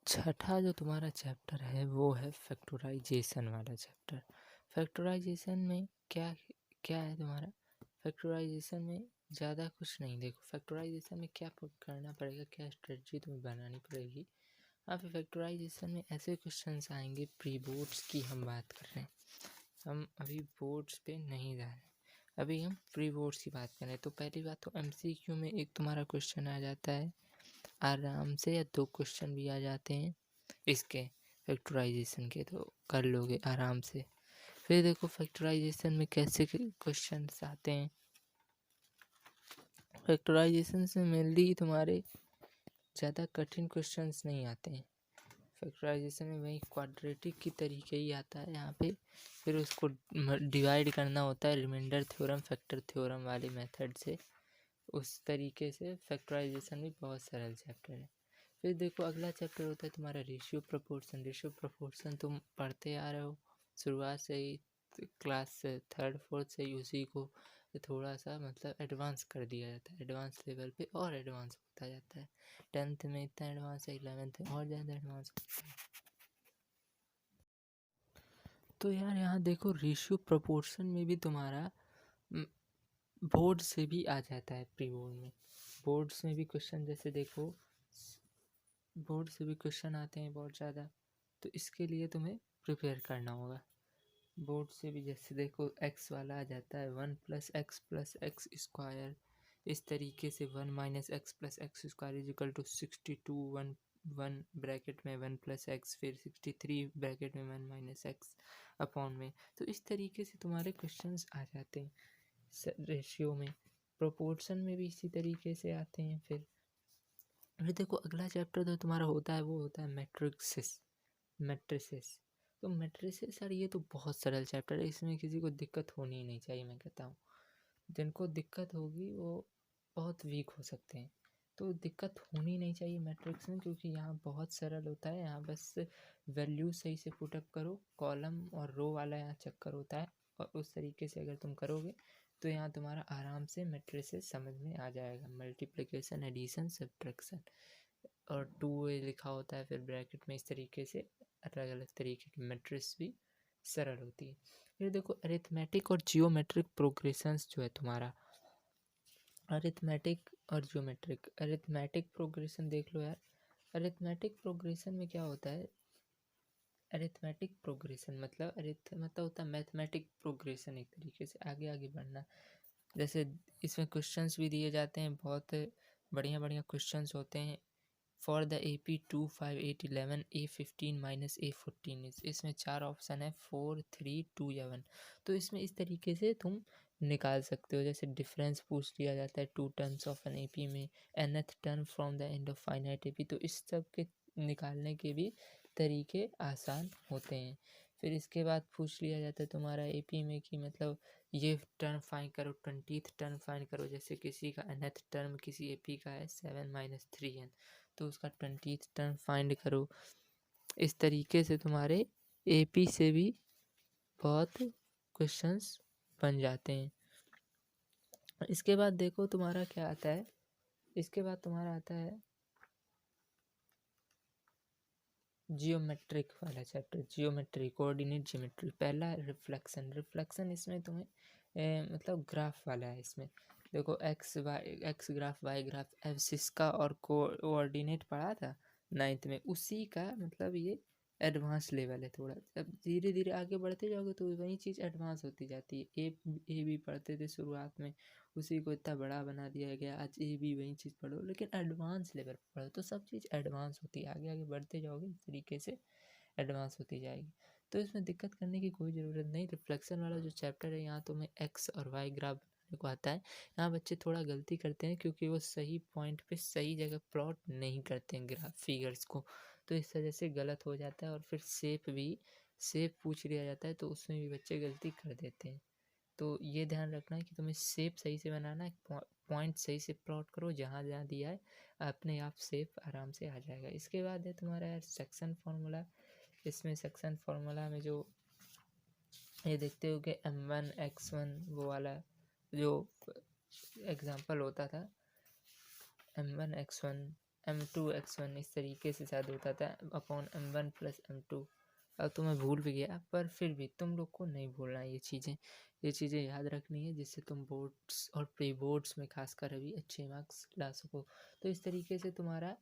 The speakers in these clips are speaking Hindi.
छठा जो तुम्हारा चैप्टर है वो है फैक्टराइजेशन वाला चैप्टर। फैक्टराइजेशन में क्या क्या है तुम्हारा? फैक्टराइजेशन में ज़्यादा कुछ नहीं। देखो फैक्टराइजेशन में क्या करना पड़ेगा, क्या स्ट्रेटजी तुम्हें बनानी पड़ेगी। अब फैक्टराइजेशन में ऐसे क्वेश्चंस आएंगे, प्री बोर्ड्स की हम बात कर रहे हैं, हम अभी बोर्ड्स पे नहीं जा रहे, अभी हम प्री बोर्ड्स की बात कर रहे हैं। तो पहली बात तो MCQ में एक तुम्हारा क्वेश्चन आ जाता है आराम से, या 2 क्वेश्चन भी आ जाते हैं इसके फैक्टराइजेशन के, तो कर लोगे आराम से। फिर देखो फैक्टराइजेशन में कैसे क्वेश्चन आते हैं। फैक्टराइजेशन से मेनली तुम्हारे ज़्यादा कठिन क्वेश्चंस नहीं आते हैं। फैक्टराइजेशन में वही क्वाड्रेटिक की तरीके ही आता है यहाँ पे, फिर उसको डिवाइड करना होता है रिमाइंडर थ्योरम, फैक्टर थ्योरम वाले मेथड से। उस तरीके से फैक्टराइजेशन भी बहुत सरल चैप्टर है। फिर देखो अगला चैप्टर होता है तुम्हारा रेशियो प्रोपोर्शन। रेशियो प्रोपोर्शन तुम पढ़ते आ रहे हो शुरुआत से ही, क्लास 3rd 4th से ही उसी को थोड़ा सा मतलब एडवांस कर दिया जाता है, एडवांस लेवल पे और एडवांस होता जाता है। 10th में इतना एडवांस है, 11th में और ज़्यादा एडवांस होता है। तो यार यहाँ देखो रेशियो प्रोपोर्शन में भी तुम्हारा बोर्ड से भी आ जाता है, प्री बोर्ड में। बोर्ड्स में भी क्वेश्चन जैसे देखो बोर्ड से भी क्वेश्चन आते हैं बहुत ज़्यादा, तो इसके लिए तुम्हें प्रिपेयर करना होगा। बोर्ड से भी जैसे देखो x वाला आ जाता है 1 + x + x स्क्वायर, इस तरीके से 1 - x + x square is equal to 62, 1 bracket में 1 + x, फिर 63 ब्रैकेट में 1 - x अपॉन में। तो इस तरीके से तुम्हारे क्वेश्चंस आ जाते हैं रेशियो में। प्रोपोर्शन में भी इसी तरीके से आते हैं। फिर देखो अगला चैप्टर जो तुम्हारा होता है वो होता है मैट्रिसेस। तो मैट्रिसेस यार ये तो बहुत सरल चैप्टर है, इसमें किसी को दिक्कत होनी ही नहीं चाहिए। मैं कहता हूँ जिनको दिक्कत होगी वो बहुत वीक हो सकते हैं, तो दिक्कत होनी नहीं चाहिए मैट्रिक्स में, क्योंकि यहाँ बहुत सरल होता है। यहाँ बस वैल्यू सही से पुटअप करो, कॉलम और रो वाला यहाँ चक्कर होता है, और उस तरीके से अगर तुम करोगे तो यहाँ तुम्हारा आराम से मैट्रिसेस समझ में आ जाएगा। मल्टीप्लिकेशन, एडिशन, सब्ट्रैक्शन, और 2a लिखा होता है फिर ब्रैकेट में। इस तरीके से अलग अलग तरीके की मैट्रिक्स भी सरल होती है। फिर देखो अरिथमेटिक और जियोमेट्रिक प्रोग्रेशंस जो है तुम्हारा, अरिथमेटिक और जियोमेट्रिक। अरिथमेटिक प्रोग्रेशन देख लो यार। अरिथमेटिक प्रोग्रेशन में क्या होता है, अरिथमेटिक प्रोग्रेशन मतलब होता है मैथमेटिक प्रोग्रेशन, एक तरीके से आगे आगे बढ़ना। जैसे इसमें क्वेश्चंस भी दिए जाते हैं, बहुत बढ़िया बढ़िया क्वेश्चंस होते हैं। For the AP 25811 A15 - A14, इसमें 4 ऑप्शन है 4, 3, 2 या 1। तो इसमें इस तरीके से तुम निकाल सकते हो। जैसे डिफरेंस पूछ लिया जाता है 2 टर्म्स ऑफ एन AP में, nth term from the end of finite AP, तो इस सब के निकालने के भी तरीके आसान होते हैं। फिर इसके बाद पूछ लिया जाता है तुम्हारा AP में कि मतलब ये टर्म फाइंड करो, 20th टर्म फाइंड करो। जैसे किसी का nth टर्म किसी AP का है 7 - 3n, तो उसका 20th टर्म फाइंड करो। इस तरीके से तुम्हारे AP से भी बहुत क्वेश्चंस बन जाते हैं। इसके बाद देखो तुम्हारा क्या आता है, इसके बाद तुम्हारा आता है जियोमेट्रिक वाला चैप्टर। Geometry, coordinate geometry. पहला रिफ्लेक्शन। रिफ्लेक्शन इसमें तुम्हें मतलब ग्राफ वाला है। इसमें देखो x graph, y graph, abscissa का और कोऑर्डिनेट पढ़ा था 9th में, उसी का मतलब ये एडवांस लेवल है थोड़ा। अब धीरे धीरे आगे बढ़ते जाओगे तो वही चीज़ एडवांस होती जाती है। ए भी पढ़ते थे शुरुआत में, उसी को इतना बड़ा बना दिया गया, आज ए भी वही चीज़ पढ़ो, लेकिन एडवांस लेवल पर पढ़ो तो सब चीज़ एडवांस होती है। आगे आगे बढ़ते जाओगे इस तरीके से एडवांस होती जाएगी, तो इसमें दिक्कत करने की कोई ज़रूरत नहीं। रिफ्लेक्शन वाला जो चैप्टर है यहाँ तुम्हें एक्स और वाई ग्राफ बनाने को आता है। यहाँ बच्चे थोड़ा गलती करते हैं क्योंकि वो सही पॉइंट पे सही जगह प्लॉट नहीं करते हैं ग्राफ फिगर्स को, तो इस वजह से गलत हो जाता है। और फिर शेप पूछ लिया जाता है तो उसमें भी बच्चे गलती कर देते हैं। तो ये ध्यान रखना है कि तुम्हें शेप सही से बनाना है, पॉइंट सही से प्लॉट करो, जहाँ जहाँ दिया है अपने आप शेप आराम से आ जाएगा। इसके बाद है तुम्हारा यार सेक्शन फार्मूला। इसमें सेक्शन फार्मूला में जो ये देखते हो कि M1 X1 वो वाला जो एग्जांपल होता था, M1 X1 m2x1 इस तरीके से शायद होता था अपॉन m1 प्लस m2। अब तो मैं भूल भी गया, पर फिर भी तुम लोग को नहीं भूलना ये चीज़ें याद रखनी है, जिससे तुम बोर्ड्स और प्री बोर्ड्स में खासकर अभी अच्छे मार्क्स ला सको। तो इस तरीके से तुम्हारा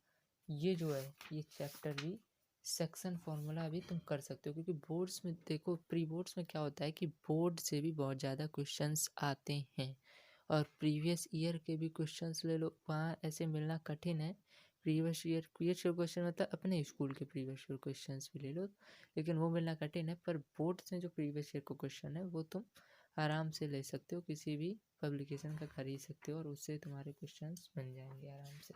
ये जो है ये चैप्टर भी सेक्शन फार्मूला भी तुम कर सकते हो, क्योंकि बोर्ड्स में देखो, प्री बोर्ड्स में क्या होता है कि बोर्ड से भी बहुत ज़्यादा क्वेश्चंस आते हैं, और प्रीवियस ईयर के भी क्वेश्चंस ले लो, वहाँ ऐसे मिलना कठिन है। प्रीवियस ईयर क्वेश्चन मतलब अपने स्कूल के प्रीवियस ईयर क्वेश्चंस भी ले लो, लेकिन वो मिलना कठिन है। पर बोर्ड से जो प्रीवियस ईयर का क्वेश्चन है वो तुम आराम से ले सकते हो, किसी भी पब्लिकेशन का खरीद सकते हो, और उससे तुम्हारे क्वेश्चंस बन जाएंगे आराम से।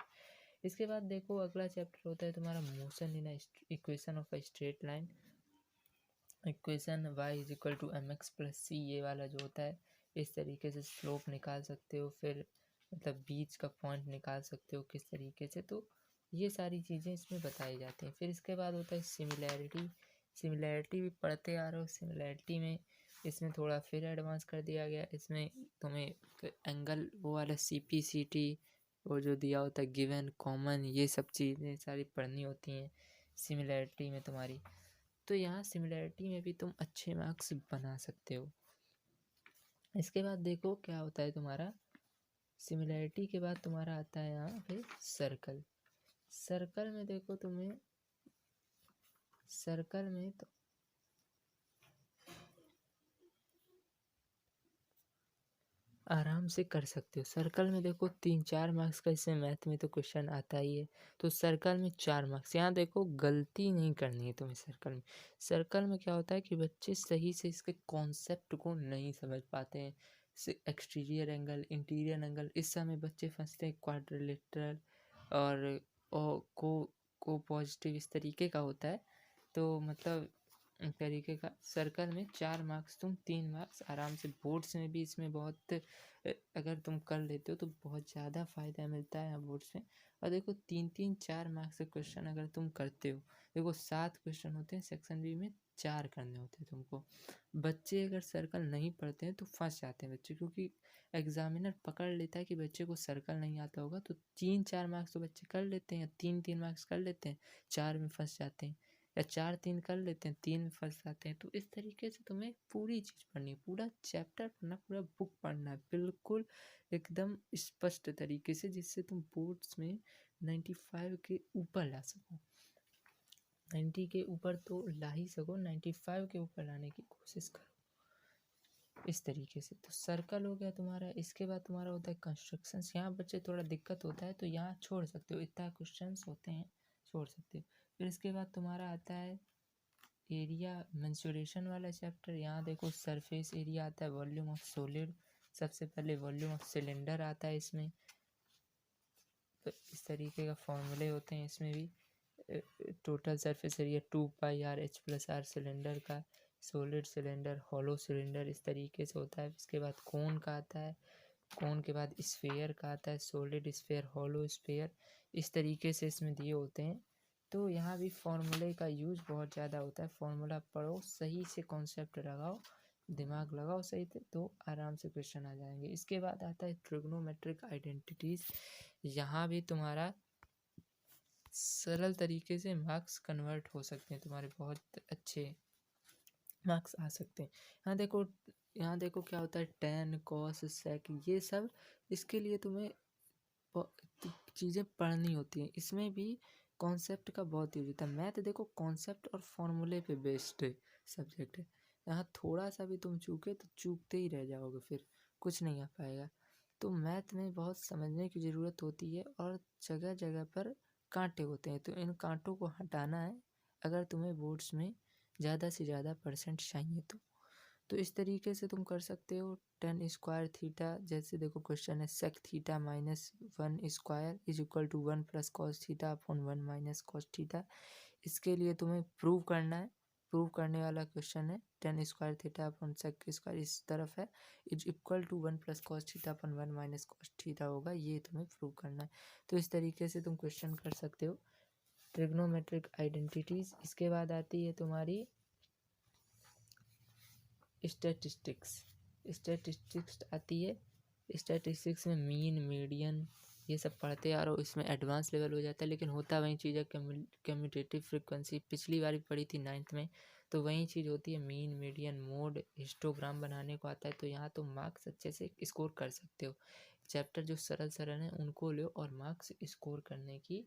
इसके बाद देखो अगला चैप्टर होता है तुम्हारा motion in equation of a straight line. Equation y is equal to m x plus c, ये वाला जो होता है इस तरीके से स्लोप निकाल सकते हो, फिर मतलब बीच का पॉइंट निकाल सकते हो किस तरीके से। तो ये सारी चीज़ें इसमें बताई जाती हैं। फिर इसके बाद होता है सिमिलैरिटी भी पढ़ते आ रहे हो। सिमिलैरिटी में इसमें थोड़ा फिर एडवांस कर दिया गया, इसमें तुम्हें एंगल वो वाला CPCT वो जो दिया होता है गिवन कॉमन, ये सब चीज़ें सारी पढ़नी होती हैं सिमिलैरिटी में तुम्हारी। तो यहाँ सिमिलैरिटी में भी तुम अच्छे मार्क्स बना सकते हो। इसके बाद देखो क्या होता है तुम्हारा, सिमिलैरिटी के बाद तुम्हारा आता है यहाँ पे सर्कल। सर्कल में देखो तुम्हें, सर्कल में तो आराम से कर सकते हो। सर्कल में देखो 3-4 मार्क्स का इससे मैथ में तो क्वेश्चन आता ही है, तो सर्कल में 4 मार्क्स। यहाँ देखो गलती नहीं करनी है तुम्हें सर्कल में। सर्कल में क्या होता है कि बच्चे सही से इसके कॉन्सेप्ट को नहीं समझ पाते हैं। एक्सटीरियर एंगल, इंटीरियर एंगल, इस समय बच्चे फंसते हैं। क्वाड्रिलेटरल और को पॉजिटिव इस तरीके का होता है। तो मतलब तरीके का सर्कल में 4 मार्क्स, तुम 3 मार्क्स आराम से। बोर्ड्स में भी इसमें बहुत अगर तुम कर लेते हो तो बहुत ज़्यादा फ़ायदा मिलता है बोर्ड्स में। और देखो 3-3-4 मार्क्स के क्वेश्चन अगर तुम करते हो, देखो 7 क्वेश्चन होते हैं सेक्शन बी में, 4 करने होते हैं तुमको। बच्चे अगर सर्कल नहीं पढ़ते हैं तो फंस जाते हैं बच्चे, क्योंकि एग्जामिनर पकड़ लेता है कि बच्चे को सर्कल नहीं आता होगा, तो 3-4 मार्क्स तो बच्चे कर लेते हैं, 3-3 मार्क्स कर लेते हैं, 4 में फंस जाते हैं, या 4-3 कर लेते हैं, 3 में फंस जाते हैं। तो इस तरीके से तुम्हें पूरी चीज़ पढ़नी है, पूरा चैप्टर पढ़ना, पूरा बुक पढ़ना है बिल्कुल एकदम स्पष्ट तरीके से, जिससे तुम बोर्ड्स में 95 के ऊपर ला सको। 90 के ऊपर तो ला ही सको, 95 के ऊपर लाने की कोशिश करो इस तरीके से। तो सर्कल हो गया तुम्हारा। इसके बाद तुम्हारा होता है कंस्ट्रक्शंस। यहाँ बच्चे थोड़ा दिक्कत होता है तो यहाँ छोड़ सकते हो, इतना क्वेश्चंस होते हैं छोड़ सकते हो। फिर इसके बाद तुम्हारा आता है एरिया मेंसुरेशन वाला चैप्टर। यहाँ देखो सरफेस एरिया आता है, वॉल्यूम ऑफ सॉलिड, सबसे पहले वॉल्यूम ऑफ सिलेंडर आता है इसमें। तो इस तरीके का फॉर्मूले होते हैं इसमें भी। Total surface area 2πr/h+r cylinder का, सॉलिड सिलेंडर, हॉलो सिलेंडर, इस तरीके से होता है। इसके बाद कोन का आता है, कोन के बाद स्फेयर का आता है, सॉलिड स्फेयर, हॉलो स्फेयर, इस तरीके से इसमें दिए होते हैं। तो यहाँ भी फॉर्मूले का यूज बहुत ज़्यादा होता है। फॉर्मूला पढ़ो, सही से कॉन्सेप्ट लगाओ, दिमाग लगाओ सही से, तो आराम से क्वेश्चन आ जाएंगे। इसके बाद आता है ट्रिग्नोमेट्रिक आइडेंटिटीज। यहाँ भी तुम्हारा सरल तरीके से मार्क्स कन्वर्ट हो सकते हैं, तुम्हारे बहुत अच्छे मार्क्स आ सकते हैं। यहाँ देखो क्या होता है, टेन, कॉस, सेक, ये सब इसके लिए तुम्हें चीज़ें पढ़नी होती हैं। इसमें भी कॉन्सेप्ट का बहुत यूज होता है। मैथ देखो कॉन्सेप्ट और फॉर्मूले पे बेस्ड सब्जेक्ट है। यहाँ थोड़ा सा भी तुम चूके तो चूकते ही रह जाओगे, फिर कुछ नहीं आ पाएगा। तो मैथ में बहुत समझने की ज़रूरत होती है, और जगह जगह पर कांटे होते हैं, तो इन कांटों को हटाना है अगर तुम्हें बोर्ड्स में ज़्यादा से ज़्यादा परसेंट चाहिए तो इस तरीके से तुम कर सकते हो। टेन स्क्वायर थीटा, जैसे देखो क्वेश्चन है sec theta -1 square is equal to 1 plus cos theta upon 1 minus cos theta. इसके लिए तुम्हें प्रूव करना है, प्रूव करने वाला क्वेश्चन है। Tan square theta upon sec square इस तरफ है, is equal to 1 plus cos theta upon 1 minus cos theta होगा, ये तुम्हें प्रूव करना है। तो इस तरीके से तुम क्वेश्चन कर सकते हो ट्रिग्नोमेट्रिक आइडेंटिटीज। इसके बाद आती है तुम्हारी स्टैटिस्टिक्स। स्टैटिस्टिक्स आती है, स्टैटिस्टिक्स में मीन, मीडियन, ये सब पढ़ते यार और इसमें एडवांस लेवल हो जाता है, लेकिन होता वही चीज़ है। कम्यूटेटिव फ्रीक्वेंसी पिछली बार भी पढ़ी थी 9th में, तो वही चीज़ होती है। मीन, मीडियन, मोड, हिस्टोग्राम बनाने को आता है, तो यहाँ तो मार्क्स अच्छे से स्कोर कर सकते हो। चैप्टर जो सरल सरल हैं उनको लो और मार्क्स स्कोर करने की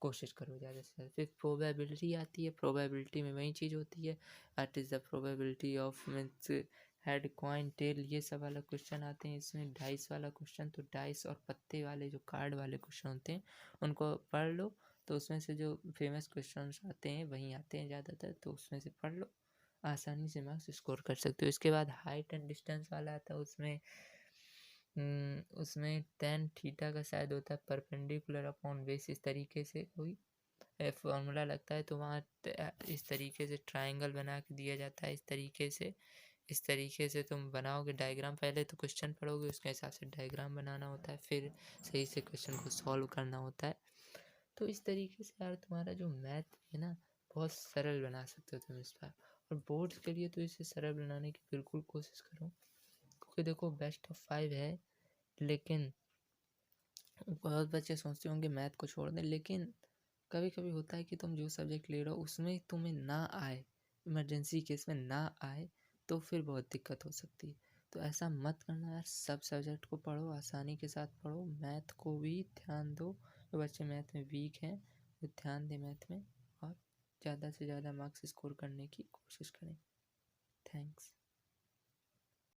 कोशिश करो ज़्यादा से ज़्यादा। फिर प्रोबेबिलिटी आती है, प्रोबेबिलिटी में वही चीज़ होती है, that is the probability of means head, coin, tail, ये सब वाला क्वेश्चन आते हैं इसमें। डाइस वाला क्वेश्चन, तो डाइस और पत्ते वाले जो कार्ड वाले क्वेश्चन होते हैं उनको पढ़ लो, तो उसमें से जो फेमस क्वेश्चन आते हैं वही आते हैं ज़्यादातर, तो उसमें से पढ़ लो, आसानी से मार्क्स स्कोर कर सकते हो। इसके बाद हाइट एंड डिस्टेंस वाला आता है, उसमें tan थीटा का शायद होता है परपेंडिकुलर अपॉन बेस, इस तरीके से कोई फॉर्मूला लगता है, तो वहाँ इस तरीके से ट्रायंगल बना के दिया जाता है। इस तरीके से तुम बनाओगे डायग्राम, पहले तो क्वेश्चन पढ़ोगे, उसके हिसाब से डायग्राम बनाना होता है, फिर सही से क्वेश्चन को सॉल्व करना होता है। तो इस तरीके से यार तुम्हारा जो मैथ है ना, बहुत सरल बना सकते हो तुम इस बार। और बोर्ड्स के लिए तो इसे सरल बनाने की बिल्कुल कोशिश करो, क्योंकि देखो बेस्ट ऑफ 5 है, लेकिन बहुत बच्चे सोचते होंगे मैथ को छोड़ दें, लेकिन कभी कभी होता है कि तुम जो सब्जेक्ट ले रहे हो उसमें तुम्हें ना आए, इमरजेंसी केस में ना आए, तो फिर बहुत दिक्कत हो सकती है। तो ऐसा मत करना यार, सब सब्जेक्ट को पढ़ो, आसानी के साथ पढ़ो, मैथ को भी ध्यान दो। जो बच्चे मैथ में वीक हैं वो ध्यान दें मैथ में, और ज़्यादा से ज़्यादा मार्क्स स्कोर करने की कोशिश करें। थैंक्स।